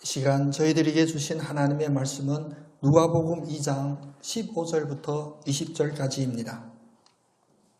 시간 저희들에게 주신 하나님의 말씀은 누가복음 2장 15절부터 20절까지입니다.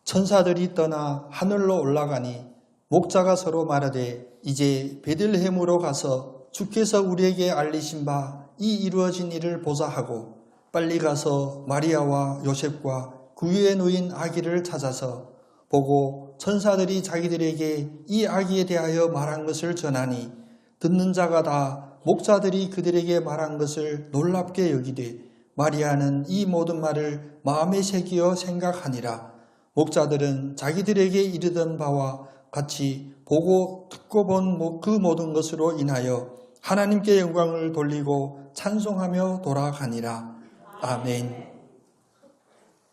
천사들이 떠나 하늘로 올라가니 목자가 서로 말하되 이제 베들레헴으로 가서 주께서 우리에게 알리신 바 이 이루어진 일을 보자 하고 빨리 가서 마리아와 요셉과 그 위에 누인 아기를 찾아서 보고 천사들이 자기들에게 이 아기에 대하여 말한 것을 전하니 듣는 자가 다 목자들이 그들에게 말한 것을 놀랍게 여기되 마리아는 이 모든 말을 마음에 새기어 생각하니라. 목자들은 자기들에게 이르던 바와 같이 보고 듣고 본 그 모든 것으로 인하여 하나님께 영광을 돌리고 찬송하며 돌아가니라. 아멘.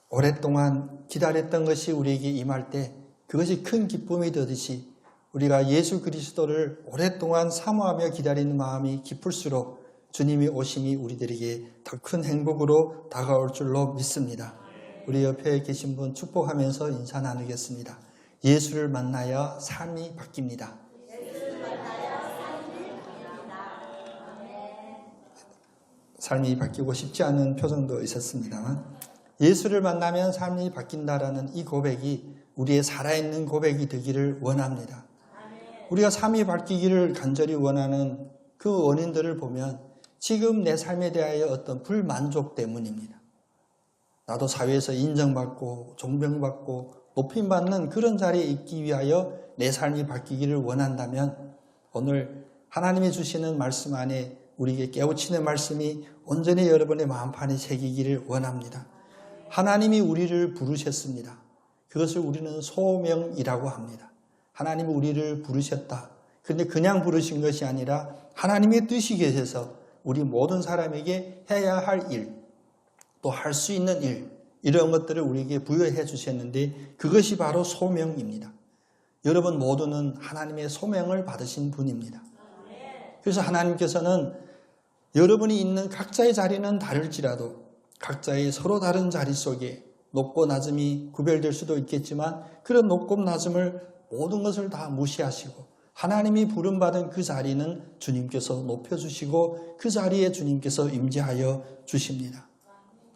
오랫동안 기다렸던 것이 우리에게 임할 때 그것이 큰 기쁨이 되듯이 우리가 예수 그리스도를 오랫동안 사모하며 기다리는 마음이 깊을수록 주님이 오심이 우리들에게 더 큰 행복으로 다가올 줄로 믿습니다. 우리 옆에 계신 분 축복하면서 인사 나누겠습니다. 예수를 만나야 삶이 바뀝니다. 삶이 바뀌고 싶지 않은 표정도 있었습니다만 예수를 만나면 삶이 바뀐다라는 이 고백이 우리의 살아있는 고백이 되기를 원합니다. 우리가 삶이 바뀌기를 간절히 원하는 그 원인들을 보면 지금 내 삶에 대하여 어떤 불만족 때문입니다. 나도 사회에서 인정받고 존경받고 높임받는 그런 자리에 있기 위하여 내 삶이 바뀌기를 원한다면 오늘 하나님이 주시는 말씀 안에 우리에게 깨우치는 말씀이 온전히 여러분의 마음판에 새기기를 원합니다. 하나님이 우리를 부르셨습니다. 그것을 우리는 소명이라고 합니다. 하나님이 우리를 부르셨다. 그런데 그냥 부르신 것이 아니라 하나님의 뜻이 계셔서 우리 모든 사람에게 해야 할 일, 또 할 수 있는 일, 이런 것들을 우리에게 부여해 주셨는데 그것이 바로 소명입니다. 여러분 모두는 하나님의 소명을 받으신 분입니다. 그래서 하나님께서는 여러분이 있는 각자의 자리는 다를지라도 각자의 서로 다른 자리 속에 높고 낮음이 구별될 수도 있겠지만 그런 높고 낮음을 모든 것을 다 무시하시고 하나님이 부름받은 그 자리는 주님께서 높여주시고 그 자리에 주님께서 임재하여 주십니다.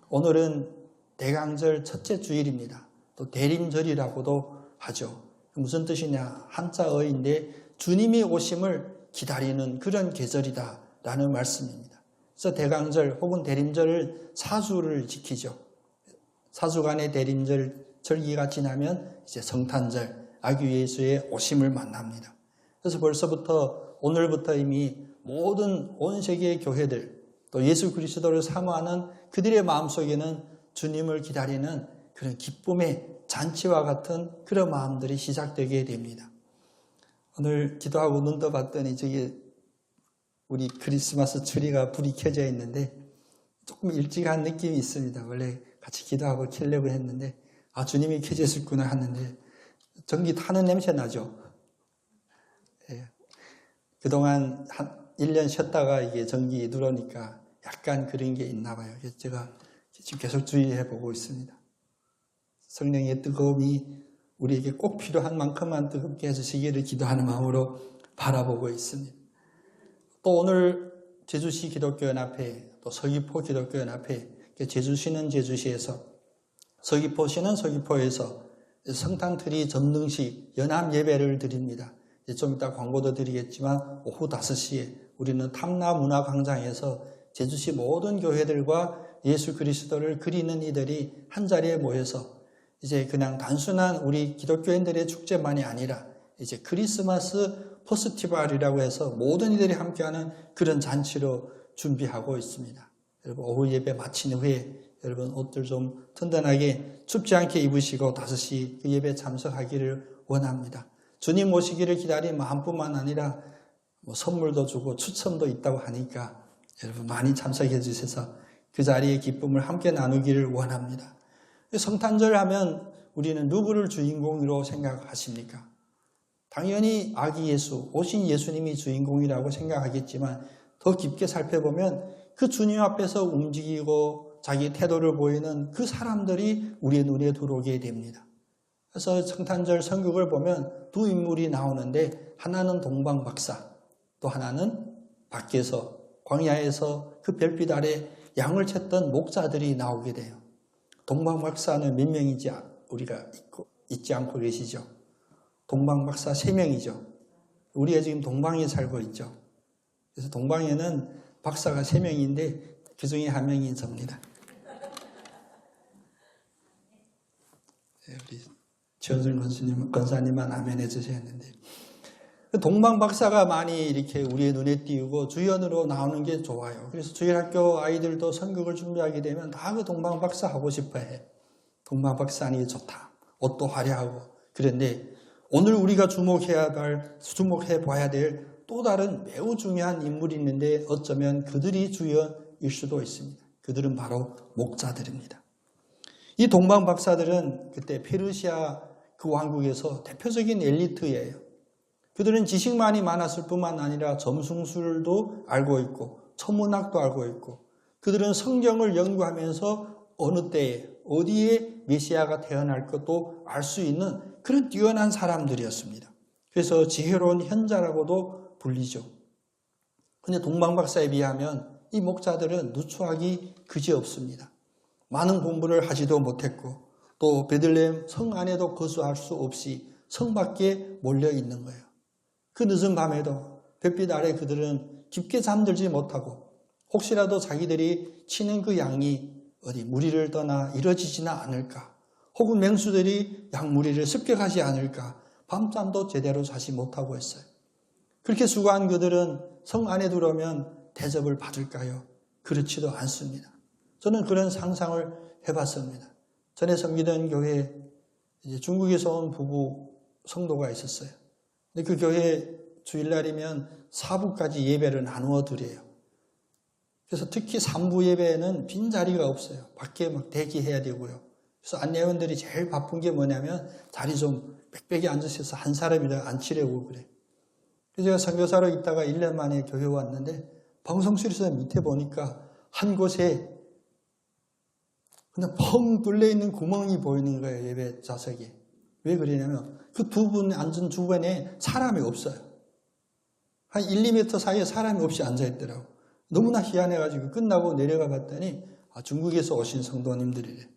오늘은 대강절 첫째 주일입니다. 또 대림절이라고도 하죠. 무슨 뜻이냐? 한자어인데 주님이 오심을 기다리는 그런 계절이다라는 말씀입니다. 그래서 대강절 혹은 대림절을 사주를 지키죠. 사주간의 대림절 절기가 지나면 이제 성탄절, 아기 예수의 오심을 만납니다. 그래서 벌써부터 오늘부터 이미 모든 온 세계의 교회들 또 예수 그리스도를 사모하는 그들의 마음속에는 주님을 기다리는 그런 기쁨의 잔치와 같은 그런 마음들이 시작되게 됩니다. 오늘 기도하고 눈 떠봤더니 저기 우리 크리스마스 트리가 불이 켜져 있는데 조금 일찍 한 느낌이 있습니다. 원래 같이 기도하고 켜려고 했는데 주님이 켜졌을구나 하는데 전기 타는 냄새 나죠. 예. 그동안 한 1년 쉬었다가 이게 전기 들어오니까 약간 그런 게 있나 봐요. 그래서 제가 지금 계속 주의해 보고 있습니다. 성령의 뜨거움이 우리에게 꼭 필요한 만큼만 뜨겁게 해주시기를 기도하는 마음으로 바라보고 있습니다. 또 오늘 제주시 기독교연합회 또 서귀포 기독교연합회 제주시는 제주시에서 서귀포시는 서귀포에서 성탄트리 전등식 연합 예배를 드립니다. 좀 이따 광고도 드리겠지만 오후 5시에 우리는 탐나문화광장에서 제주시 모든 교회들과 예수 그리스도를 그리는 이들이 한자리에 모여서 이제 그냥 단순한 우리 기독교인들의 축제만이 아니라 이제 크리스마스 포스티벌이라고 해서 모든 이들이 함께하는 그런 잔치로 준비하고 있습니다. 여러분 오후 예배 마친 후에 여러분 옷들 좀 튼튼하게 춥지 않게 입으시고 5시 그 예배 참석하기를 원합니다. 주님 오시기를 기다린 마음뿐만 아니라 선물도 주고 추첨도 있다고 하니까 여러분 많이 참석해 주셔서 그 자리의 기쁨을 함께 나누기를 원합니다. 성탄절 하면 우리는 누구를 주인공으로 생각하십니까? 당연히 아기 예수, 오신 예수님이 주인공이라고 생각하겠지만 더 깊게 살펴보면 그 주님 앞에서 움직이고 자기 태도를 보이는 그 사람들이 우리의 눈에 들어오게 됩니다. 그래서 성탄절 성극을 보면 두 인물이 나오는데 하나는 동방 박사, 또 하나는 밖에서 광야에서 그 별빛 아래 양을 챘던 목자들이 나오게 돼요. 동방박사는 몇 명인지 우리가 잊지 않고 계시죠? 동방박사 3명이죠. 우리가 지금 동방에 살고 있죠. 그래서 동방에는 박사가 3명인데 그 중에 한 명이 접니다. 우리 최원순 권사님만 아멘 해주셨는데, 동방 박사가 많이 이렇게 우리의 눈에 띄우고 주연으로 나오는 게 좋아요. 그래서 주일학교 아이들도 선곡을 준비하게 되면 다 그 동방 박사 하고 싶어 해. 동방 박사 하는 게 좋다. 옷도 화려하고. 그런데 오늘 우리가 주목해 봐야 될 또 다른 매우 중요한 인물이 있는데 어쩌면 그들이 주연일 수도 있습니다. 그들은 바로 목자들입니다. 이 동방 박사들은 그때 페르시아 그 왕국에서 대표적인 엘리트예요. 그들은 지식만이 많았을 뿐만 아니라 점술도 알고 있고 천문학도 알고 있고, 그들은 성경을 연구하면서 어느 때에 어디에 메시아가 태어날 것도 알 수 있는 그런 뛰어난 사람들이었습니다. 그래서 지혜로운 현자라고도 불리죠. 그런데 동방 박사에 비하면 이 목자들은 누추하기 그지없습니다. 많은 공부를 하지도 못했고 또 베들레헴 성 안에도 거주할 수 없이 성 밖에 몰려 있는 거예요. 그 늦은 밤에도 별빛 아래 그들은 깊게 잠들지 못하고 혹시라도 자기들이 치는 그 양이 어디 무리를 떠나 이뤄지지는 않을까, 혹은 맹수들이 양 무리를 습격하지 않을까 밤잠도 제대로 자지 못하고 있어요. 그렇게 수고한 그들은 성 안에 들어오면 대접을 받을까요? 그렇지도 않습니다. 저는 그런 상상을 해봤습니다. 전에 섬기던 교회에 중국에서 온 부부 성도가 있었어요. 근데 그 교회 주일날이면 4부까지 예배를 나누어 드려요. 그래서 특히 3부 예배에는 빈자리가 없어요. 밖에 막 대기해야 되고요. 그래서 안내원들이 제일 바쁜 게 뭐냐면 자리 좀 빽빽이 앉으셔서 한 사람이라 앉히려고 그래요. 그래서 제가 선교사로 있다가 1년 만에 교회 왔는데 방송실에서 밑에 보니까 한 곳에 그냥 펑 뚫려 있는 구멍이 보이는 거예요. 예배 좌석에. 왜 그러냐면 그 두 분 앉은 주변에 사람이 없어요. 한 1, 2m 사이에 사람이 없이 앉아있더라고. 너무나 희한해가지고 끝나고 내려가 봤더니 중국에서 오신 성도님들이래.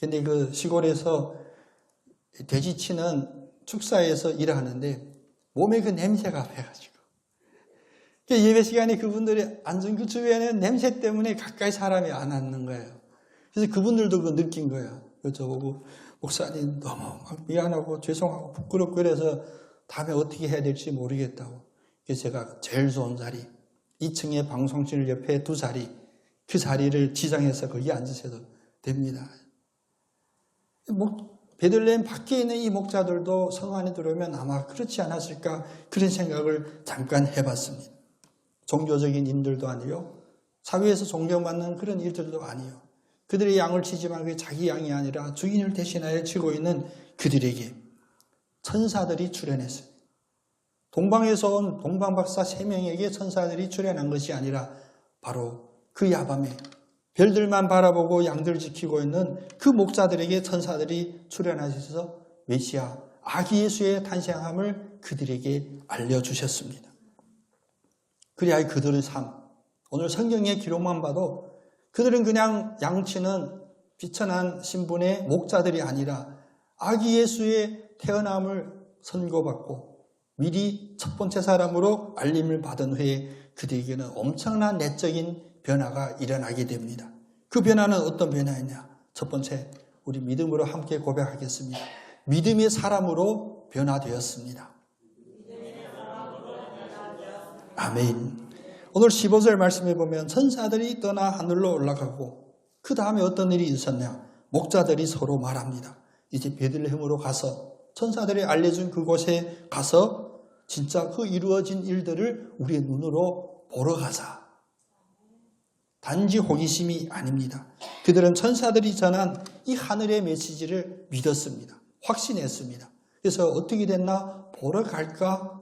근데 그 시골에서 돼지치는 축사에서 일하는데 몸에 그 냄새가 배가지고 예배 시간에 그분들이 앉은 그 주변에 냄새 때문에 가까이 사람이 안 앉는 거예요. 그래서 그분들도 그 느낀 거예요. 저보고 목사님 너무 막 미안하고 죄송하고 부끄럽고 그래서 다음에 어떻게 해야 될지 모르겠다고. 그래서 제가 제일 좋은 자리 2층에 방송실 옆에 2자리, 그 자리를 지정해서 거기 앉으셔도 됩니다. 베들레헴 밖에 있는 이 목자들도 성 안에 들어오면 아마 그렇지 않았을까, 그런 생각을 잠깐 해봤습니다. 종교적인 인들도 아니요, 사회에서 존경받는 그런 일들도 아니요, 그들의 양을 치지만 그게 자기 양이 아니라 주인을 대신하여 치고 있는 그들에게 천사들이 출현했습니다. 동방에서 온 동방박사 3명에게 천사들이 출현한 것이 아니라 바로 그 야밤에 별들만 바라보고 양들 지키고 있는 그 목자들에게 천사들이 출현하셔서 메시아 아기 예수의 탄생함을 그들에게 알려주셨습니다. 그래야 그들의 삶, 오늘 성경의 기록만 봐도 그들은 그냥 양치는 비천한 신분의 목자들이 아니라 아기 예수의 태어남을 선고받고 미리 첫 번째 사람으로 알림을 받은 후에 그들에게는 엄청난 내적인 변화가 일어나게 됩니다. 그 변화는 어떤 변화였냐? 첫 번째, 우리 믿음으로 함께 고백하겠습니다. 믿음의 사람으로 변화되었습니다. 아멘. 오늘 15절 말씀에 보면 천사들이 떠나 하늘로 올라가고 그 다음에 어떤 일이 있었냐? 목자들이 서로 말합니다. 이제 베들레헴으로 가서 천사들이 알려준 그곳에 가서 진짜 그 이루어진 일들을 우리의 눈으로 보러 가자. 단지 호기심이 아닙니다. 그들은 천사들이 전한 이 하늘의 메시지를 믿었습니다. 확신했습니다. 그래서 어떻게 됐나 보러 갈까?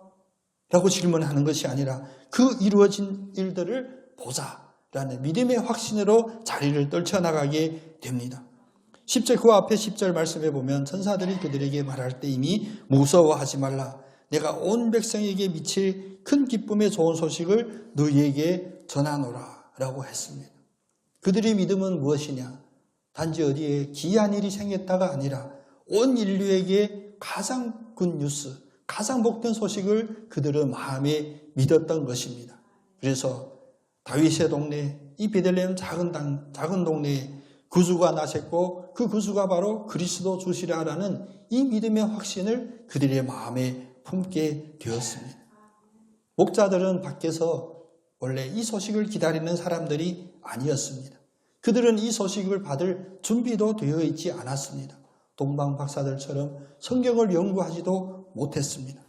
라고 질문하는 것이 아니라 그 이루어진 일들을 보자라는 믿음의 확신으로 자리를 떨쳐나가게 됩니다. 10절 그 앞에 10절 말씀해 보면 천사들이 그들에게 말할 때 이미 무서워하지 말라. 내가 온 백성에게 미칠 큰 기쁨의 좋은 소식을 너희에게 전하노라 라고 했습니다. 그들의 믿음은 무엇이냐? 단지 어디에 기이한 일이 생겼다가 아니라 온 인류에게 가장 굿뉴스, 가장 복된 소식을 그들은 마음에 믿었던 것입니다. 그래서 다윗의 동네, 이 베들레헴 작은 동네에 구주가 나셨고 그 구주가 바로 그리스도 주시라라는 이 믿음의 확신을 그들의 마음에 품게 되었습니다. 목자들은 밖에서 원래 이 소식을 기다리는 사람들이 아니었습니다. 그들은 이 소식을 받을 준비도 되어 있지 않았습니다. 동방 박사들처럼 성경을 연구하지도 못했습니다.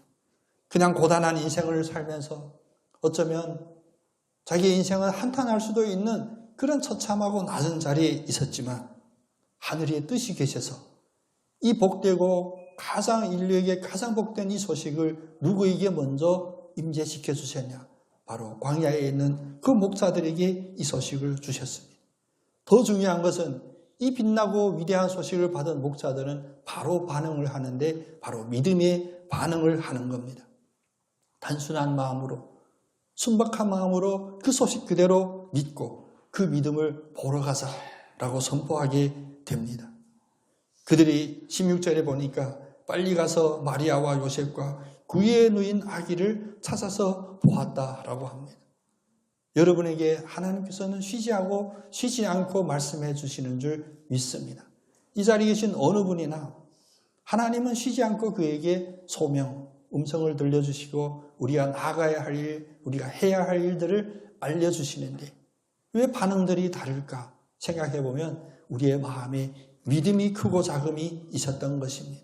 그냥 고단한 인생을 살면서 어쩌면 자기의 인생은 한탄할 수도 있는 그런 처참하고 낮은 자리에 있었지만 하늘의 뜻이 계셔서 이 복되고 인류에게 가장 복된 이 소식을 누구에게 먼저 임재시켜 주셨냐? 바로 광야에 있는 그 목자들에게 이 소식을 주셨습니다. 더 중요한 것은 이 빛나고 위대한 소식을 받은 목자들은 바로 반응을 하는데 바로 믿음의 반응을 하는 겁니다. 단순한 마음으로, 순박한 마음으로 그 소식 그대로 믿고 그 믿음을 보러 가자라고 선포하게 됩니다. 그들이 16절에 보니까 빨리 가서 마리아와 요셉과 그의 누인 아기를 찾아서 보았다라고 합니다. 여러분에게 하나님께서는 쉬지 않고 말씀해 주시는 줄 믿습니다. 이 자리에 계신 어느 분이나 하나님은 쉬지 않고 그에게 소명, 음성을 들려주시고 우리가 나아가야 할 일, 우리가 해야 할 일들을 알려주시는데 왜 반응들이 다를까 생각해 보면 우리의 마음에 믿음이 크고 작음이 있었던 것입니다.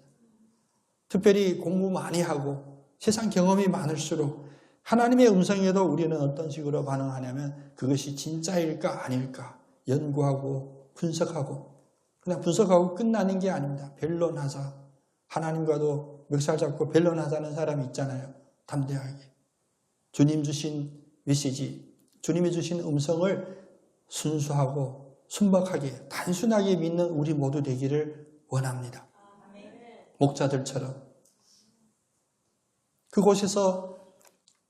특별히 공부 많이 하고 세상 경험이 많을수록 하나님의 음성에도 우리는 어떤 식으로 반응하냐면 그것이 진짜일까 아닐까 연구하고 분석하고 그냥 분석하고 끝나는 게 아닙니다. 변론하자. 하나님과도 멱살 잡고 변론하자는 사람이 있잖아요. 담대하게. 주님 주신 메시지, 주님이 주신 음성을 순수하고 순박하게 단순하게 믿는 우리 모두 되기를 원합니다. 목자들처럼 그곳에서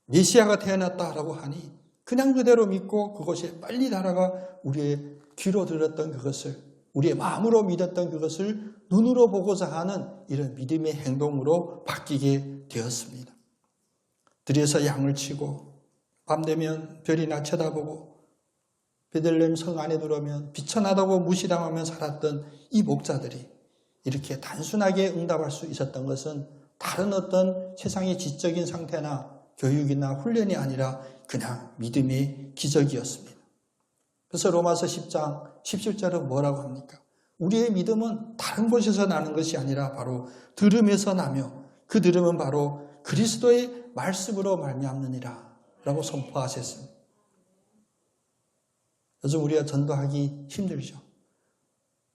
메시아가 태어났다라고 하니 그냥 그대로 믿고 그것에 빨리 날아가 우리의 귀로 들었던 그것을 우리의 마음으로 믿었던 그것을 눈으로 보고자 하는 이런 믿음의 행동으로 바뀌게 되었습니다. 들에서 양을 치고 밤 되면 별이나 쳐다보고 베들레헴 성 안에 들어오면 비천하다고 무시당하며 살았던 이 목자들이 이렇게 단순하게 응답할 수 있었던 것은 다른 어떤 세상의 지적인 상태나 교육이나 훈련이 아니라 그냥 믿음의 기적이었습니다. 그래서 로마서 10장 17절은 뭐라고 합니까? 우리의 믿음은 다른 곳에서 나는 것이 아니라 바로 들음에서 나며 그 들음은 바로 그리스도의 말씀으로 말미암느니라 라고 선포하셨습니다. 요즘 우리가 전도하기 힘들죠.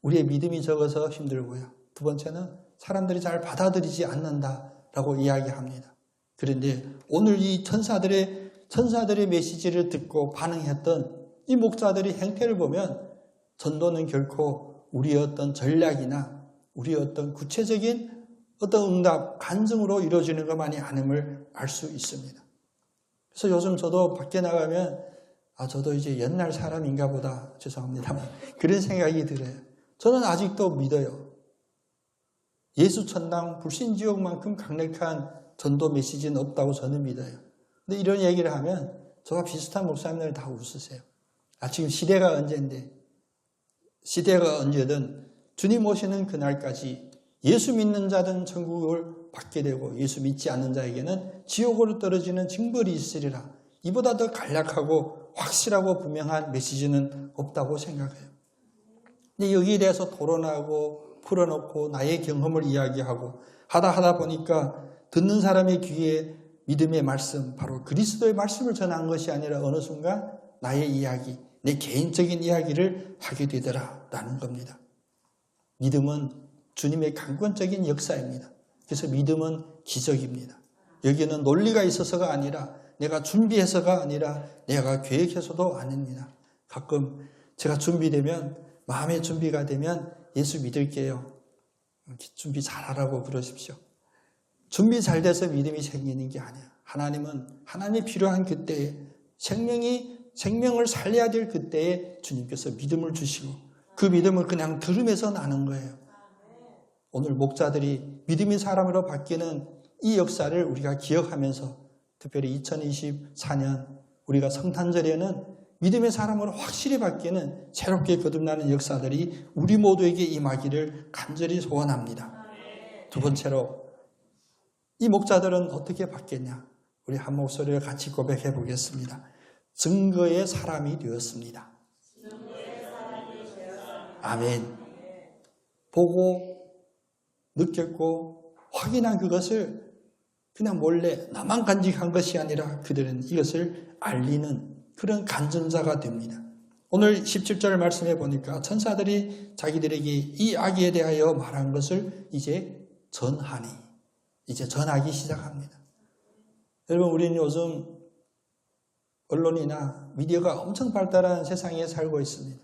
우리의 믿음이 적어서 힘들고요. 두 번째는 사람들이 잘 받아들이지 않는다라고 이야기합니다. 그런데 오늘 이 천사들의 메시지를 듣고 반응했던 이 목사들의 행태를 보면 전도는 결코 우리의 어떤 전략이나 우리의 어떤 구체적인 어떤 응답, 간증으로 이루어지는 것만이 아님을 알 수 있습니다. 그래서 요즘 저도 밖에 나가면 저도 이제 옛날 사람인가 보다 죄송합니다만 그런 생각이 들어요. 저는 아직도 믿어요. 예수 천당 불신지옥만큼 강력한 전도 메시지는 없다고 저는 믿어요. 근데 이런 얘기를 하면 저와 비슷한 목사님들 다 웃으세요. 지금 시대가 언제인데 시대가 언제든 주님 오시는 그날까지 예수 믿는 자든 천국을 받게 되고 예수 믿지 않는 자에게는 지옥으로 떨어지는 징벌이 있으리라. 이보다 더 간략하고 확실하고 분명한 메시지는 없다고 생각해요. 근데 여기에 대해서 토론하고 풀어놓고 나의 경험을 이야기하고 하다 보니까 듣는 사람의 귀에 믿음의 말씀, 바로 그리스도의 말씀을 전한 것이 아니라 어느 순간 나의 이야기, 내 개인적인 이야기를 하게 되더라라는 겁니다. 믿음은 주님의 강권적인 역사입니다. 그래서 믿음은 기적입니다. 여기는 논리가 있어서가 아니라 내가 준비해서가 아니라 내가 계획해서도 아닙니다. 가끔 제가 준비되면 마음의 준비가 되면 예수 믿을게요. 준비 잘하라고 그러십시오. 준비 잘 돼서 믿음이 생기는 게 아니야. 하나님은 하나님이 필요한 그때에 생명이 생명을 살려야 될 그때에 주님께서 믿음을 주시고 그 믿음을 그냥 들으면서 나는 거예요. 오늘 목자들이 믿음의 사람으로 바뀌는 이 역사를 우리가 기억하면서 특별히 2024년 우리가 성탄절에는 믿음의 사람으로 확실히 바뀌는 새롭게 거듭나는 역사들이 우리 모두에게 임하기를 간절히 소원합니다. 두 번째로 이 목자들은 어떻게 바뀌었냐? 우리 한 목소리를 같이 고백해 보겠습니다. 증거의 사람이 되었습니다. 아멘. 보고 느꼈고 확인한 그것을 그냥 몰래 나만 간직한 것이 아니라 그들은 이것을 알리는 그런 간증자가 됩니다. 오늘 17절 말씀해 보니까 천사들이 자기들에게 이 아기에 대하여 말한 것을 이제 전하기 시작합니다. 여러분, 우리는 요즘 언론이나 미디어가 엄청 발달한 세상에 살고 있습니다.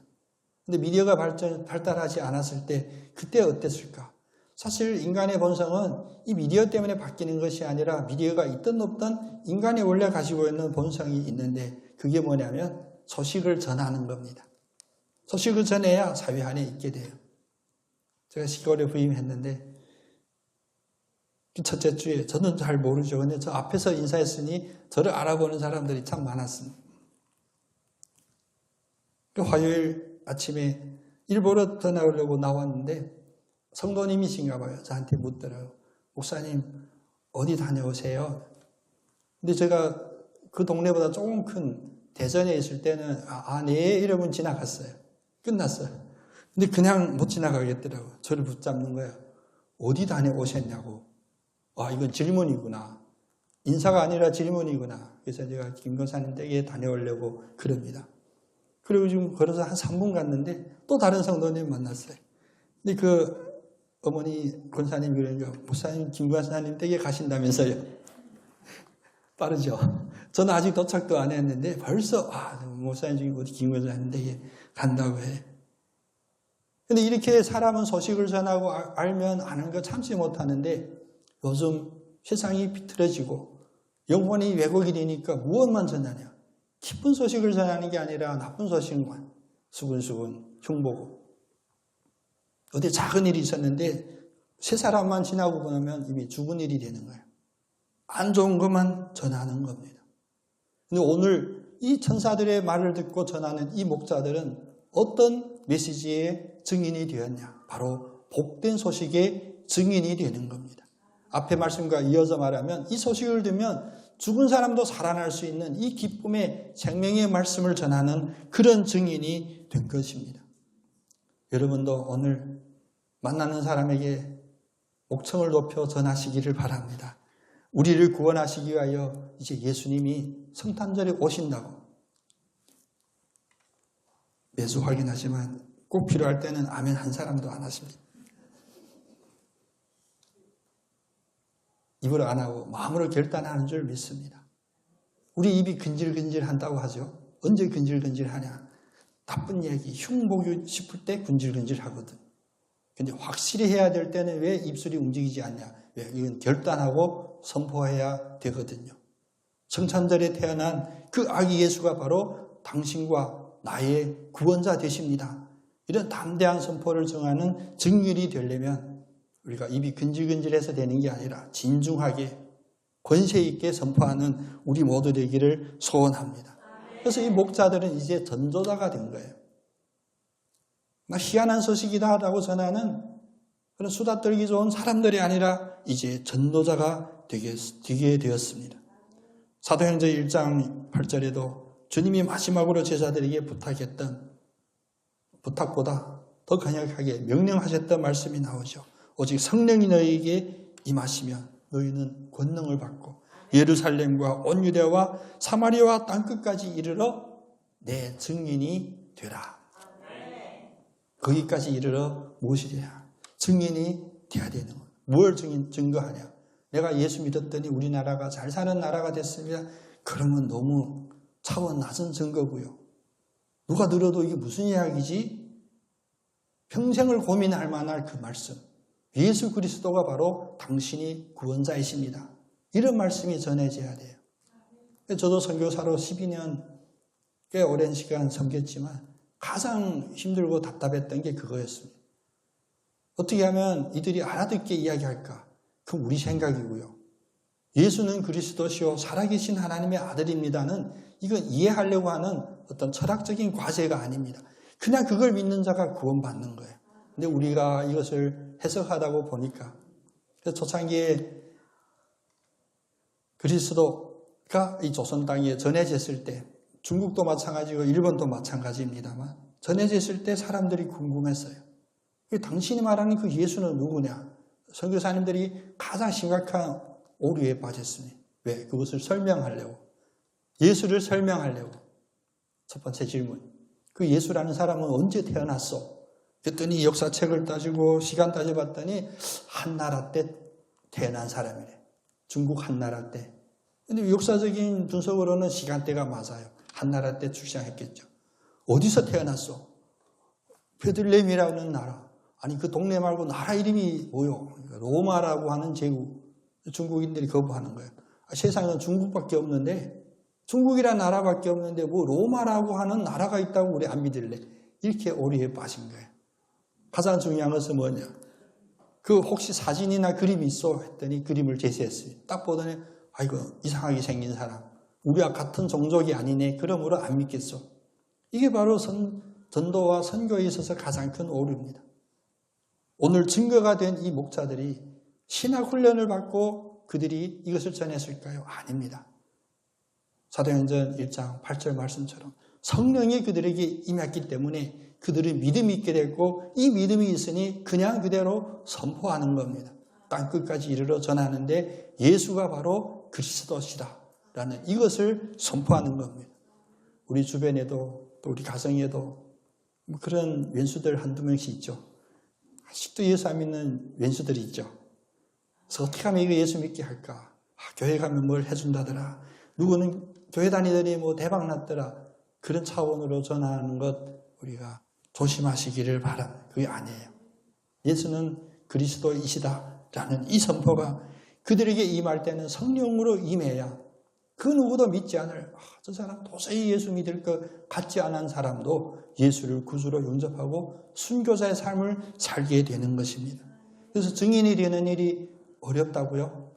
근데 미디어가 발달하지 않았을 때 그때 어땠을까? 사실 인간의 본성은 이 미디어 때문에 바뀌는 것이 아니라 미디어가 있든 없든 인간이 원래 가지고 있는 본성이 있는데 그게 뭐냐면 소식을 전하는 겁니다. 소식을 전해야 사회 안에 있게 돼요. 제가 시골에 부임했는데 첫째 주에 저는 잘 모르죠. 근데 저 앞에서 인사했으니 저를 알아보는 사람들이 참 많았습니다. 화요일 아침에 일 보러 전화오려고 나왔는데 성도님이신가 봐요. 저한테 묻더라고요. 목사님 어디 다녀오세요? 근데 제가 그 동네보다 조금 큰 대전에 있을 때는 내 이름은 지나갔어요. 끝났어요. 근데 그냥 못 지나가겠더라고요. 저를 붙잡는 거예요. 어디 다녀오셨냐고. 이건 질문이구나. 인사가 아니라 질문이구나. 그래서 제가 김 권사님 댁에 다녀오려고 그럽니다. 그리고 지금 걸어서 한 3분 갔는데 또 다른 성도님 만났어요. 근데 그 어머니 권사님 그러니까 목사님 김 권사님 댁에 가신다면서요. 빠르죠. 저는 아직 도착도 안 했는데 벌써 목사님 지금 어디 김 권사님 댁에 간다고 해. 근데 이렇게 사람은 소식을 전하고 알면 아는 거 참지 못하는데 요즘 세상이 비틀어지고 영혼이 왜곡이 되니까 무엇만 전하냐. 기쁜 소식을 전하는 게 아니라 나쁜 소식만 수근수근 흉보고 어디 작은 일이 있었는데 세 사람만 지나고 보면 이미 죽은 일이 되는 거예요. 안 좋은 것만 전하는 겁니다. 근데 오늘 이 천사들의 말을 듣고 전하는 이 목자들은 어떤 메시지의 증인이 되었냐? 바로 복된 소식의 증인이 되는 겁니다. 앞에 말씀과 이어서 말하면 이 소식을 듣면 죽은 사람도 살아날 수 있는 이 기쁨의 생명의 말씀을 전하는 그런 증인이 된 것입니다. 여러분도 오늘 만나는 사람에게 목청을 높여 전하시기를 바랍니다. 우리를 구원하시기 위하여 이제 예수님이 성탄절에 오신다고 매주 확인하지만 꼭 필요할 때는 아멘 한 사람도 안 하십니다. 입으로 안 하고 마음으로 결단하는 줄 믿습니다. 우리 입이 근질근질한다고 하죠. 언제 근질근질하냐. 나쁜 얘기, 흉보고 싶을 때 근질근질하거든. 근데 확실히 해야 될 때는 왜 입술이 움직이지 않냐. 왜? 이건 결단하고 선포해야 되거든요. 성탄절에 태어난 그 아기 예수가 바로 당신과 나의 구원자 되십니다. 이런 담대한 선포를 정하는 증인이 되려면 우리가 입이 근질근질해서 되는 게 아니라 진중하게 권세 있게 선포하는 우리 모두 되기를 소원합니다. 그래서 이 목자들은 이제 전도자가 된 거예요. 희한한 소식이다라고 전하는 그런 수다 떨기 좋은 사람들이 아니라 이제 전도자가 되게 되었습니다. 사도행전 1장 8절에도 주님이 마지막으로 제자들에게 부탁했던 부탁보다 더 강력하게 명령하셨던 말씀이 나오죠. 오직 성령이 너희에게 임하시면 너희는 권능을 받고 예루살렘과 온 유대와 사마리아와 땅끝까지 이르러 내 증인이 되라. 거기까지 이르러 무엇이 돼야? 증인이 돼야 되는 거예요. 뭘 증거하냐? 내가 예수 믿었더니 우리나라가 잘 사는 나라가 됐습니다. 그러면 너무 차원 낮은 증거고요. 누가 들어도 이게 무슨 이야기지? 평생을 고민할 만할 그 말씀. 예수 그리스도가 바로 당신이 구원자이십니다. 이런 말씀이 전해져야 돼요. 저도 선교사로 12년 꽤 오랜 시간 섬겼지만 가장 힘들고 답답했던 게 그거였습니다. 어떻게 하면 이들이 알아듣게 이야기할까? 그건 우리 생각이고요. 예수는 그리스도시요 살아계신 하나님의 아들입니다는 이건 이해하려고 하는 어떤 철학적인 과제가 아닙니다. 그냥 그걸 믿는 자가 구원받는 거예요. 근데 우리가 이것을 해석하다고 보니까 초창기에 그리스도가 이 조선 땅에 전해졌을 때 중국도 마찬가지고 일본도 마찬가지입니다만 전해졌을 때 사람들이 궁금했어요. 당신이 말하는 그 예수는 누구냐? 선교사님들이 가장 심각한 오류에 빠졌습니다. 왜? 그것을 설명하려고. 예수를 설명하려고. 첫 번째 질문. 그 예수라는 사람은 언제 태어났어? 그랬더니 역사책을 따지고 시간 따져봤더니 한나라 때 태어난 사람이래. 중국 한나라 때. 근데 역사적인 분석으로는 시간대가 맞아요. 한나라 때 출생했겠죠. 어디서 태어났어? 베들레헴이라는 나라. 아니 그 동네 말고 나라 이름이 뭐요? 로마라고 하는 제국. 중국인들이 거부하는 거예요. 세상에는 중국밖에 없는데 중국이라는 나라밖에 없는데 뭐 로마라고 하는 나라가 있다고 우리 안 믿을래? 이렇게 오류에 빠진 거예요. 가장 중요한 것은 뭐냐? 그 혹시 사진이나 그림이 있어? 했더니 그림을 제시했어요. 딱 보더니 아이고 이상하게 생긴 사람. 우리와 같은 종족이 아니네. 그러므로 안 믿겠어. 이게 바로 전도와 선교에 있어서 가장 큰 오류입니다. 오늘 증거가 된 이 목자들이 신학 훈련을 받고 그들이 이것을 전했을까요? 아닙니다. 사도행전 1장 8절 말씀처럼 성령이 그들에게 임했기 때문에 그들이 믿음이 있게 됐고 이 믿음이 있으니 그냥 그대로 선포하는 겁니다. 땅끝까지 이르러 전하는데 예수가 바로 그리스도시다라는 이것을 선포하는 겁니다. 우리 주변에도 또 우리 가정에도 그런 왼수들 한두 명씩 있죠. 아직도 예수 안 믿는 왼수들이 있죠. 그래서 어떻게 하면 이거 예수 믿게 할까? 교회 가면 뭘 해준다더라. 누구는 교회 다니더니 뭐 대박 났더라. 그런 차원으로 전하는 것 우리가 조심하시기를 바랍니다. 그게 아니에요. 예수는 그리스도이시다라는 이 선포가 그들에게 임할 때는 성령으로 임해야 그 누구도 믿지 않을 저 사람 도저히 예수 믿을 것 같지 않은 사람도 예수를 구주로 영접하고 순교자의 삶을 살게 되는 것입니다. 그래서 증인이 되는 일이 어렵다고요?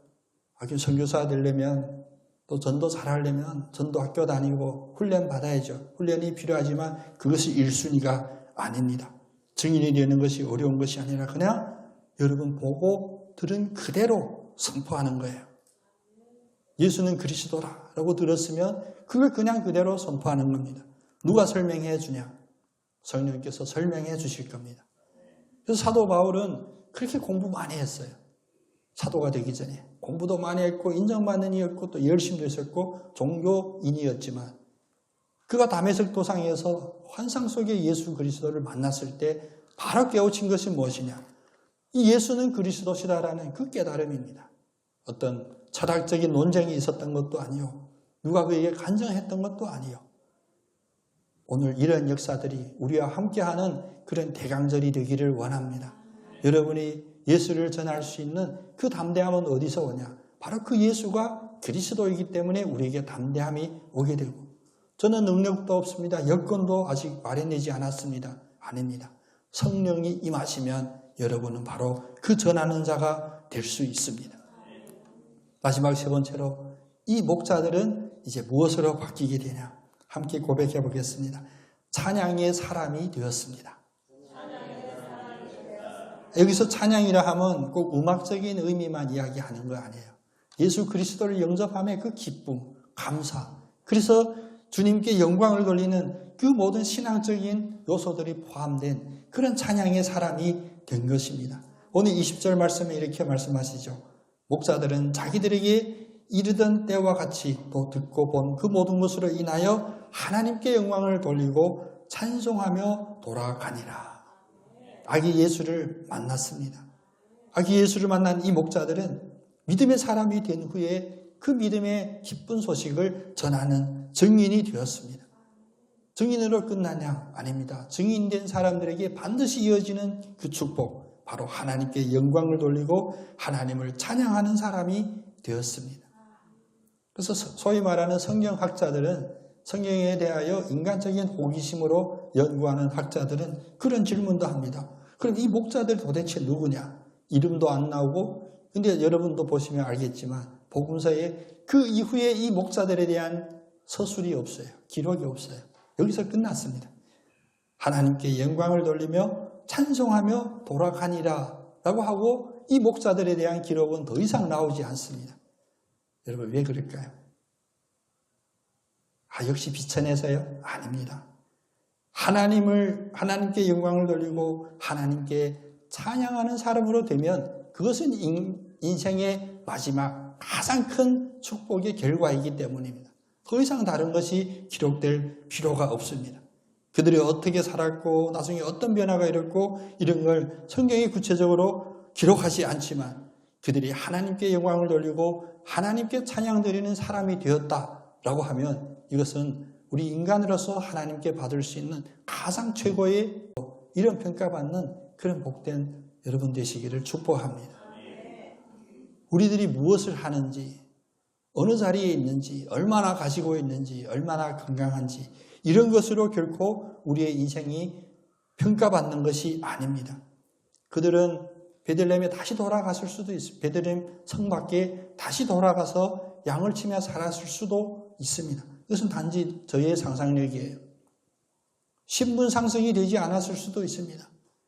선교사 되려면 또 전도 잘하려면 전도학교 다니고 훈련 받아야죠. 훈련이 필요하지만 그것이 1순위가 아닙니다. 증인이 되는 것이 어려운 것이 아니라 그냥 여러분 보고 들은 그대로 선포하는 거예요. 예수는 그리스도라고 들었으면 그걸 그냥 그대로 선포하는 겁니다. 누가 설명해 주냐? 성령께서 설명해 주실 겁니다. 그래서 사도 바울은 그렇게 공부 많이 했어요. 사도가 되기 전에 공부도 많이 했고 인정받는 이였고 또 열심도 했었고 종교인이었지만 그가 다메섹 도상에서 환상 속의 예수 그리스도를 만났을 때 바로 깨우친 것이 무엇이냐? 이 예수는 그리스도시다라는 그 깨달음입니다. 어떤 철학적인 논쟁이 있었던 것도 아니요. 누가 그에게 간증했던 것도 아니요. 오늘 이런 역사들이 우리와 함께하는 그런 대강절이 되기를 원합니다. 여러분이 예수를 전할 수 있는 그 담대함은 어디서 오냐? 바로 그 예수가 그리스도이기 때문에 우리에게 담대함이 오게 되고 저는 능력도 없습니다. 여건도 아직 마련되지 않았습니다. 아닙니다. 성령이 임하시면 여러분은 바로 그 전하는 자가 될 수 있습니다. 마지막 세 번째로 이 목자들은 이제 무엇으로 바뀌게 되냐? 함께 고백해 보겠습니다. 찬양의 사람이 되었습니다. 여기서 찬양이라 하면 꼭 음악적인 의미만 이야기하는 거 아니에요. 예수 그리스도를 영접함의 그 기쁨, 감사. 그래서 주님께 영광을 돌리는 그 모든 신앙적인 요소들이 포함된 그런 찬양의 사람이 된 것입니다. 오늘 20절 말씀에 이렇게 말씀하시죠. 목자들은 자기들에게 이르던 때와 같이 또 듣고 본 그 모든 것으로 인하여 하나님께 영광을 돌리고 찬송하며 돌아가니라. 아기 예수를 만났습니다. 아기 예수를 만난 이 목자들은 믿음의 사람이 된 후에 그 믿음의 기쁜 소식을 전하는 증인이 되었습니다. 증인으로 끝나냐? 아닙니다. 증인된 사람들에게 반드시 이어지는 그 축복, 바로 하나님께 영광을 돌리고 하나님을 찬양하는 사람이 되었습니다. 그래서 소위 말하는 성경학자들은 성경에 대하여 인간적인 호기심으로 연구하는 학자들은 그런 질문도 합니다. 그럼 이 목자들 도대체 누구냐? 이름도 안 나오고, 근데 여러분도 보시면 알겠지만 복음서에 그 이후에 이 목자들에 대한 서술이 없어요. 기록이 없어요. 여기서 끝났습니다. 하나님께 영광을 돌리며 찬송하며 돌아가니라 라고 하고 이 목자들에 대한 기록은 더 이상 나오지 않습니다. 여러분 왜 그럴까요? 역시 비천해서요? 아닙니다. 하나님께 영광을 돌리고 하나님께 찬양하는 사람으로 되면 그것은 인생의 마지막 가장 큰 축복의 결과이기 때문입니다. 더 이상 다른 것이 기록될 필요가 없습니다. 그들이 어떻게 살았고 나중에 어떤 변화가 일었고 이런 걸 성경이 구체적으로 기록하지 않지만 그들이 하나님께 영광을 돌리고 하나님께 찬양 드리는 사람이 되었다라고 하면 이것은 우리 인간으로서 하나님께 받을 수 있는 가장 최고의 이런 평가받는 그런 복된 여러분 되시기를 축복합니다. 우리들이 무엇을 하는지, 어느 자리에 있는지, 얼마나 가지고 있는지, 얼마나 건강한지 이런 것으로 결코 우리의 인생이 평가받는 것이 아닙니다. 그들은 베들레헴에 다시 돌아갔을 수도 있습니다. 베들레헴 성 밖에 다시 돌아가서 양을 치며 살았을 수도 있습니다. 이것은 단지 저희의 상상력이에요. 신분 상승이 되지 않았을 수도 있습니다.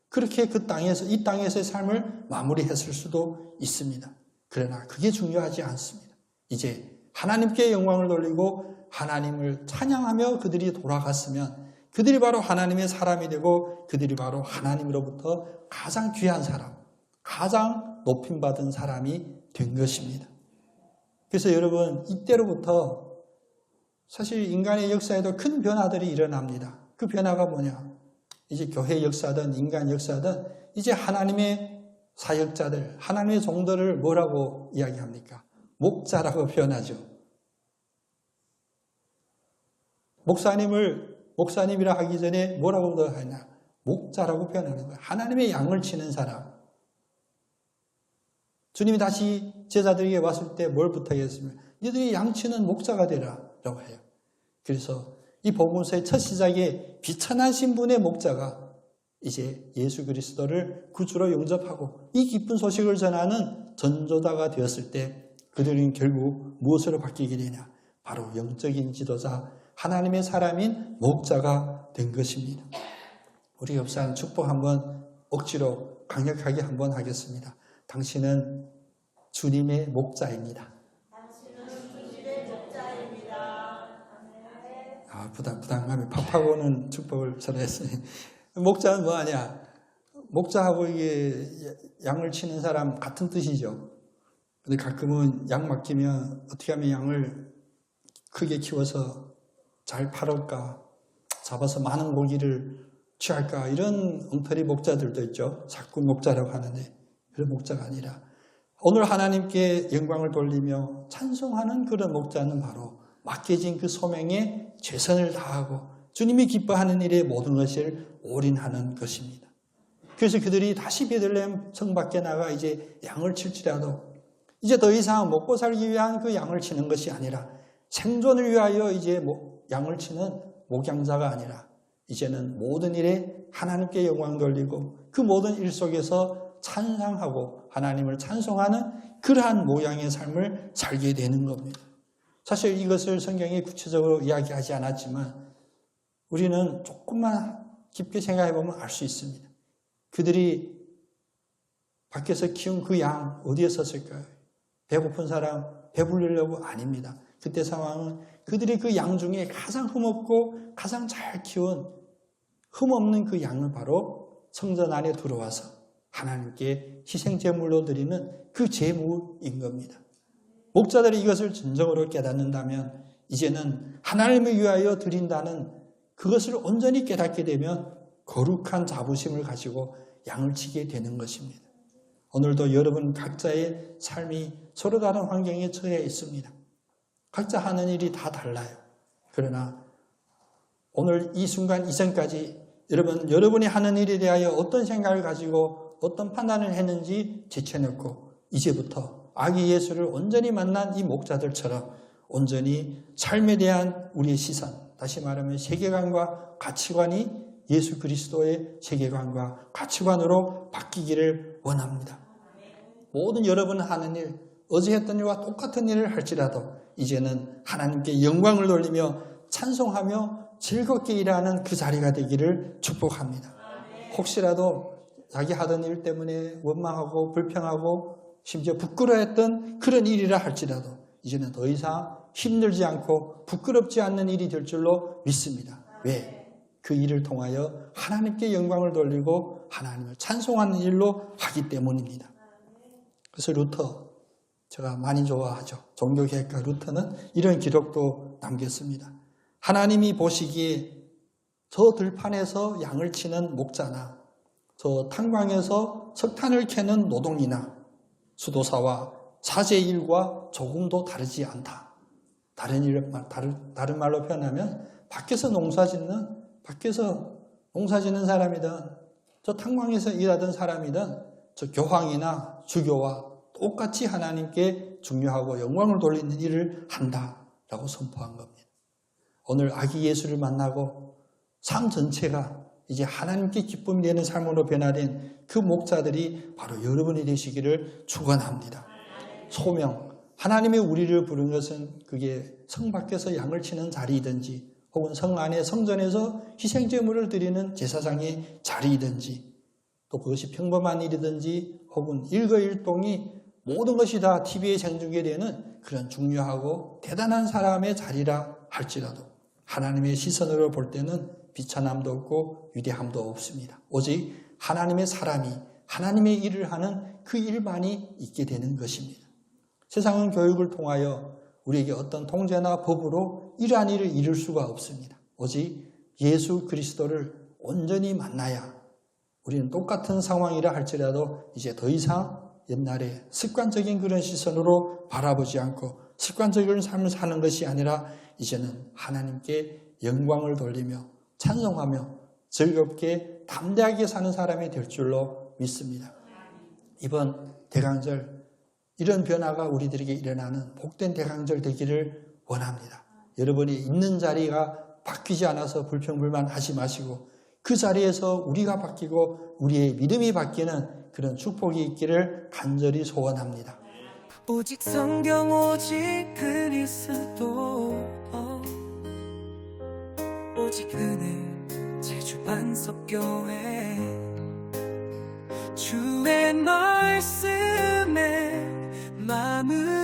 그렇게 이 땅에서의 삶을 마무리했을 수도 있습니다. 그러나 그게 중요하지 않습니다. 이제 하나님께 영광을 돌리고 하나님을 찬양하며 그들이 돌아갔으면 그들이 바로 하나님의 사람이 되고 그들이 바로 하나님으로부터 가장 귀한 사람, 가장 높임받은 사람이 된 것입니다. 그래서 여러분 이때로부터 사실 인간의 역사에도 큰 변화들이 일어납니다. 그 변화가 뭐냐? 이제 교회 역사든 인간 역사든 이제 하나님의 사역자들, 하나님의 종들을 뭐라고 이야기합니까? 목자라고 표현하죠. 목사님이라 하기 전에 뭐라고 더 하냐? 목자라고 표현하는 거예요. 하나님의 양을 치는 사람. 주님이 다시 제자들에게 왔을 때 뭘 부탁했습니까? 너희들이 양치는 목자가 되라 라고 해요. 그래서 이 복음서의 첫 시작에 비천한 신분의 목자가 이제 예수 그리스도를 구주로 영접하고 이 기쁜 소식을 전하는 전도자가 되었을 때 그들은 결국 무엇으로 바뀌게 되냐? 바로 영적인 지도자, 하나님의 사람인 목자가 된 것입니다. 우리 협상 축복 한번 억지로 강력하게 한번 하겠습니다. 당신은 주님의 목자입니다. 부담감이 팝하고는 축복을 전했으니 목자는 뭐하냐? 목자하고 이게 양을 치는 사람 같은 뜻이죠. 근데 가끔은 양 맡기면 어떻게 하면 양을 크게 키워서 잘 팔을까? 잡아서 많은 고기를 취할까? 이런 엉터리 목자들도 있죠. 사꾼 목자라고 하는데 그런 목자가 아니라 오늘 하나님께 영광을 돌리며 찬송하는 그런 목자는 바로 맡겨진 그 소명에 최선을 다하고 주님이 기뻐하는 일에 모든 것을 올인하는 것입니다. 그래서 그들이 다시 베들레헴 성 밖에 나가 이제 양을 칠지라도 이제 더 이상 먹고 살기 위한 그 양을 치는 것이 아니라 생존을 위하여 이제 양을 치는 목양자가 아니라 이제는 모든 일에 하나님께 영광 돌리고 그 모든 일 속에서 찬양하고 하나님을 찬송하는 그러한 모양의 삶을 살게 되는 겁니다. 사실 이것을 성경이 구체적으로 이야기하지 않았지만 우리는 조금만 깊게 생각해 보면 알 수 있습니다. 그들이 밖에서 키운 그 양 어디에 썼을까요? 배고픈 사람 배불리려고 아닙니다. 그때 상황은 그들이 그 양 중에 가장 흠없고 가장 잘 키운 흠없는 그 양을 바로 성전 안에 들어와서 하나님께 희생제물로 드리는 그 제물인 겁니다. 목자들이 이것을 진정으로 깨닫는다면 이제는 하나님을 위하여 드린다는 그것을 온전히 깨닫게 되면 거룩한 자부심을 가지고 양을 치게 되는 것입니다. 오늘도 여러분 각자의 삶이 서로 다른 환경에 처해 있습니다. 각자 하는 일이 다 달라요. 그러나 오늘 이 순간 이전까지 여러분이 하는 일에 대하여 어떤 생각을 가지고 어떤 판단을 했는지 제쳐놓고 이제부터 아기 예수를 온전히 만난 이 목자들처럼 온전히 삶에 대한 우리의 시선, 다시 말하면 세계관과 가치관이 예수 그리스도의 세계관과 가치관으로 바뀌기를 원합니다. 모든 여러분은 하는 일, 어제 했던 일과 똑같은 일을 할지라도 이제는 하나님께 영광을 돌리며 찬송하며 즐겁게 일하는 그 자리가 되기를 축복합니다. 혹시라도 자기 하던 일 때문에 원망하고 불평하고 심지어 부끄러워했던 그런 일이라 할지라도 이제는 더 이상 힘들지 않고 부끄럽지 않는 일이 될 줄로 믿습니다. 왜? 그 일을 통하여 하나님께 영광을 돌리고 하나님을 찬송하는 일로 하기 때문입니다. 그래서 루터, 제가 많이 좋아하죠. 종교개혁가 루터는 이런 기록도 남겼습니다. 하나님이 보시기에 저 들판에서 양을 치는 목자나 저 탄광에서 석탄을 캐는 노동이나 수도사와 사제의 일과 조금도 다르지 않다. 다른 말로 표현하면 밖에서 농사 짓는 사람이든 저 탄광에서 일하던 사람이든 저 교황이나 주교와 똑같이 하나님께 중요하고 영광을 돌리는 일을 한다라고 선포한 겁니다. 오늘 아기 예수를 만나고 삶 전체가 이제 하나님께 기쁨이 되는 삶으로 변화된 그 목자들이 바로 여러분이 되시기를 축원합니다. 소명, 하나님의 우리를 부른 것은 그게 성 밖에서 양을 치는 자리이든지 혹은 성 안에 성전에서 희생제물을 드리는 제사장의 자리이든지 또 그것이 평범한 일이든지 혹은 일거일동이 모든 것이 다 TV에 생중계되는 그런 중요하고 대단한 사람의 자리라 할지라도 하나님의 시선으로 볼 때는 비천함도 없고 위대함도 없습니다. 오직 하나님의 사람이 하나님의 일을 하는 그 일만이 있게 되는 것입니다. 세상은 교육을 통하여 우리에게 어떤 통제나 법으로 이러한 일을 이룰 수가 없습니다. 오직 예수 그리스도를 온전히 만나야 우리는 똑같은 상황이라 할지라도 이제 더 이상 옛날에 습관적인 그런 시선으로 바라보지 않고 습관적인 삶을 사는 것이 아니라 이제는 하나님께 영광을 돌리며 찬송하며 즐겁게 담대하게 사는 사람이 될 줄로 믿습니다. 이번 대강절 이런 변화가 우리들에게 일어나는 복된 대강절 되기를 원합니다. 여러분이 있는 자리가 바뀌지 않아서 불평불만하지 마시고 그 자리에서 우리가 바뀌고 우리의 믿음이 바뀌는 그런 축복이 있기를 간절히 소원합니다. 오직 성경 오직 그리스도 오직 은혜 제주 반석교회 주의 말씀에 마음을